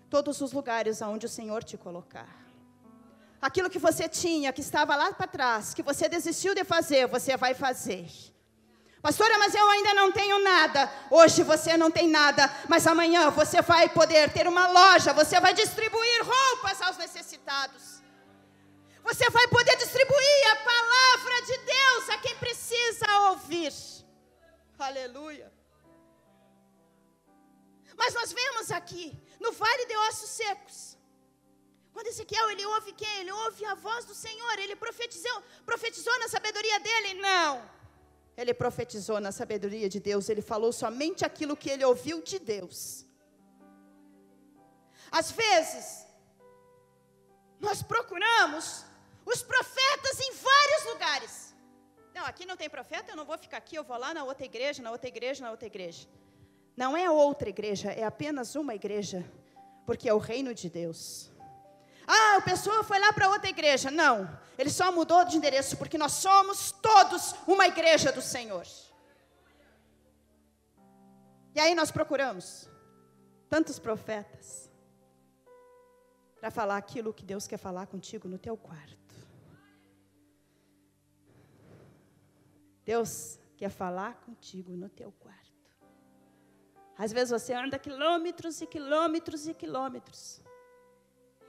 todos os lugares aonde o Senhor te colocar. Aquilo que você tinha, que estava lá para trás, que você desistiu de fazer, você vai fazer. Pastora, mas eu ainda não tenho nada. Hoje você não tem nada, mas amanhã você vai poder ter uma loja, você vai distribuir roupas aos necessitados. Você vai poder distribuir a palavra de Deus a quem precisa ouvir. Aleluia. Mas nós vemos aqui, no vale de ossos secos, quando Ezequiel, ele ouve quem? Ele ouve a voz do Senhor. Ele profetizou na sabedoria dele? Não. Ele profetizou na sabedoria de Deus. Ele falou somente aquilo que ele ouviu de Deus. Às vezes, nós procuramos os profetas em vários lugares. Não, aqui não tem profeta, eu não vou ficar aqui, eu vou lá na outra igreja, na outra igreja, na outra igreja. Não é outra igreja, é apenas uma igreja, porque é o reino de Deus. Ah, a pessoa foi lá para outra igreja. Não, ele só mudou de endereço, porque nós somos todos uma igreja do Senhor. E aí nós procuramos tantos profetas para falar aquilo que Deus quer falar contigo no teu quarto. Deus quer falar contigo no teu quarto. Às vezes você anda quilômetros e quilômetros e quilômetros.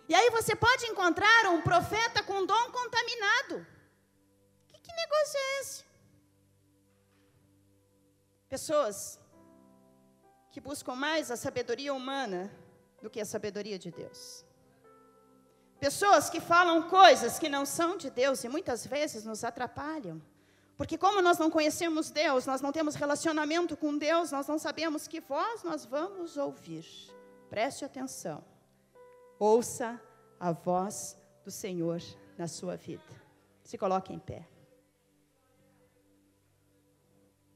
E aí você pode encontrar um profeta com dom contaminado. Que negócio é esse? Pessoas que buscam mais a sabedoria humana do que a sabedoria de Deus. Pessoas que falam coisas que não são de Deus e muitas vezes nos atrapalham. Porque como nós não conhecemos Deus, nós não temos relacionamento com Deus, nós não sabemos que voz nós vamos ouvir. Preste atenção. Ouça a voz do Senhor na sua vida. Se coloque em pé.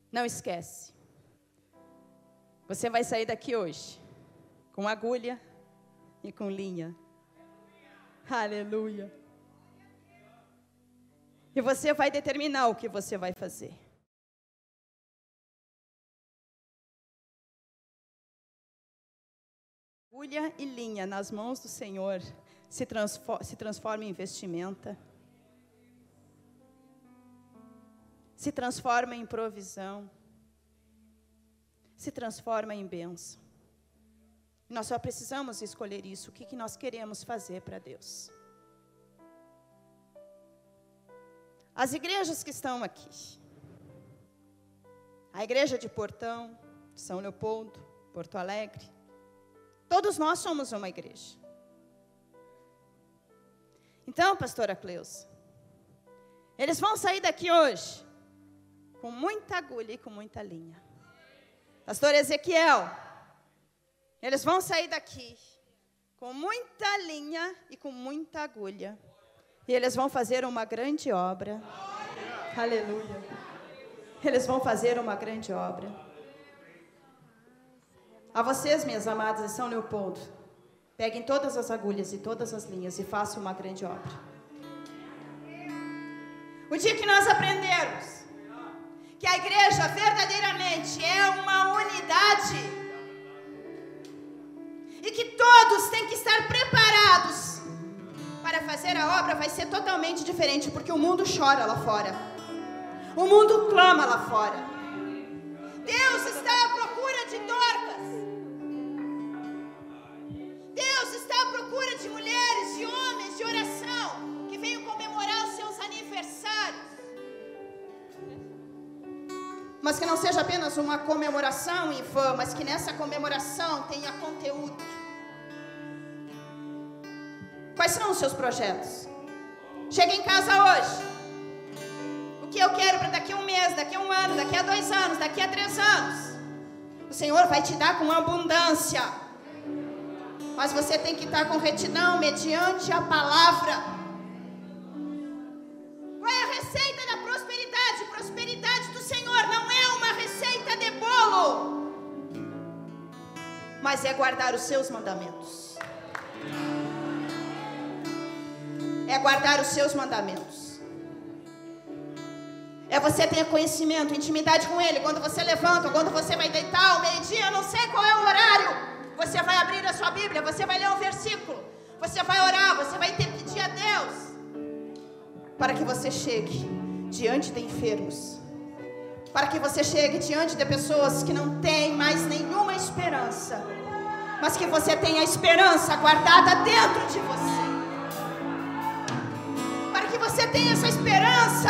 Não esquece. Você vai sair daqui hoje com agulha e com linha. Aleluia. E você vai determinar o que você vai fazer. Agulha e linha nas mãos do Senhor se transforma em vestimenta, se transforma em provisão, se transforma em bênção. Nós só precisamos escolher isso, o que nós queremos fazer para Deus. As igrejas que estão aqui, a igreja de Portão, São Leopoldo, Porto Alegre, todos nós somos uma igreja. Então, pastora Cleusa, eles vão sair daqui hoje com muita agulha e com muita linha. Pastor Ezequiel, eles vão sair daqui com muita linha e com muita agulha. E eles vão fazer uma grande obra. Aleluia. Eles vão fazer uma grande obra. A vocês, minhas amadas, de São Leopoldo, peguem todas as agulhas e todas as linhas e façam uma grande obra. O dia que nós aprendermos que a igreja verdadeiramente é uma unidade e que todos têm que estar preparados para fazer a obra, vai ser totalmente diferente, porque o mundo chora lá fora, o mundo clama lá fora. Deus está à procura de Dorcas, Deus está à procura de mulheres, de homens de oração que venham comemorar os seus aniversários, mas que não seja apenas uma comemoração em vão, mas que nessa comemoração tenha conteúdo. Quais são os seus projetos? Chega em casa hoje. O que eu quero para daqui a um mês, daqui a um ano, daqui a 2 anos, daqui a 3 anos? O Senhor vai te dar com abundância. Mas você tem que estar com retidão mediante a palavra. Qual é a receita da prosperidade? Prosperidade do Senhor não é uma receita de bolo, mas é guardar os seus mandamentos. É guardar os seus mandamentos. É você ter conhecimento, intimidade com Ele. Quando você levanta, quando você vai deitar, ao meio-dia, eu não sei qual é o horário, você vai abrir a sua Bíblia, você vai ler um versículo, você vai orar, você vai ter que pedir a Deus, para que você chegue diante de enfermos, para que você chegue diante de pessoas que não têm mais nenhuma esperança, mas que você tenha a esperança guardada dentro de você, para que você tenha essa esperança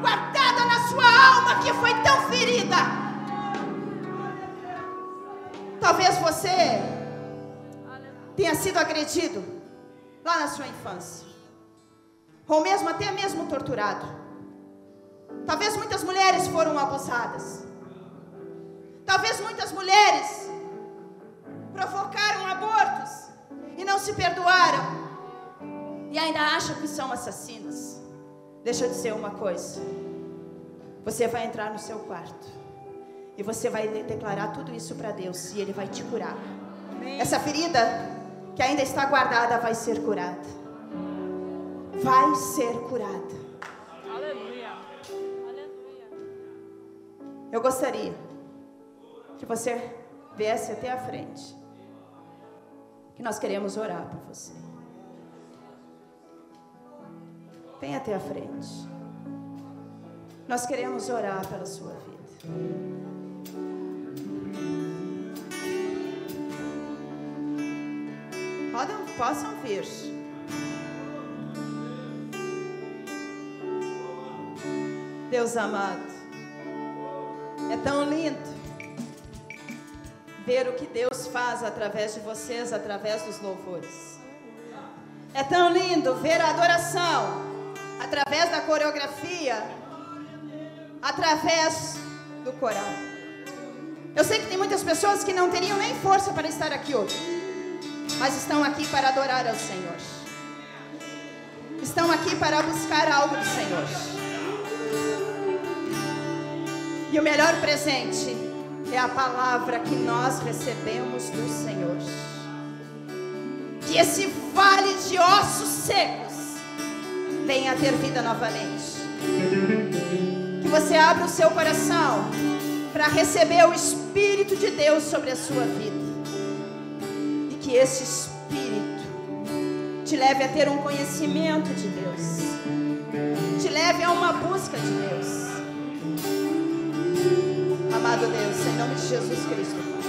guardada na sua alma que foi tão ferida. Talvez você tenha sido agredido lá na sua infância, ou mesmo até mesmo torturado. Talvez muitas mulheres foram abusadas. Talvez muitas mulheres provocaram abortos e não se perdoaram e ainda acham que são assassinas. Deixa eu dizer uma coisa. Você vai entrar no seu quarto e você vai declarar tudo isso para Deus e Ele vai te curar. Essa ferida que ainda está guardada vai ser curada. Vai ser curada. Aleluia. Aleluia. Eu gostaria que você viesse até a frente, que nós queremos orar por você. Vem até a frente. Nós queremos orar pela sua vida. Possam vir. Deus amado, é tão lindo ver o que Deus faz através de vocês, através dos louvores. É tão lindo ver a adoração através da coreografia, através do coral. Eu sei que tem muitas pessoas que não teriam nem força para estar aqui hoje, mas estão aqui para adorar ao Senhor. Estão aqui para buscar algo do Senhor. E o melhor presente é a palavra que nós recebemos do Senhor. Que esse vale de ossos secos venha a ter vida novamente. Que você abra o seu coração para receber o Espírito de Deus sobre a sua vida. E que esse Espírito te leve a ter um conhecimento de Deus. Te leve a uma busca de Deus. Amado Deus, em nome de Jesus Cristo.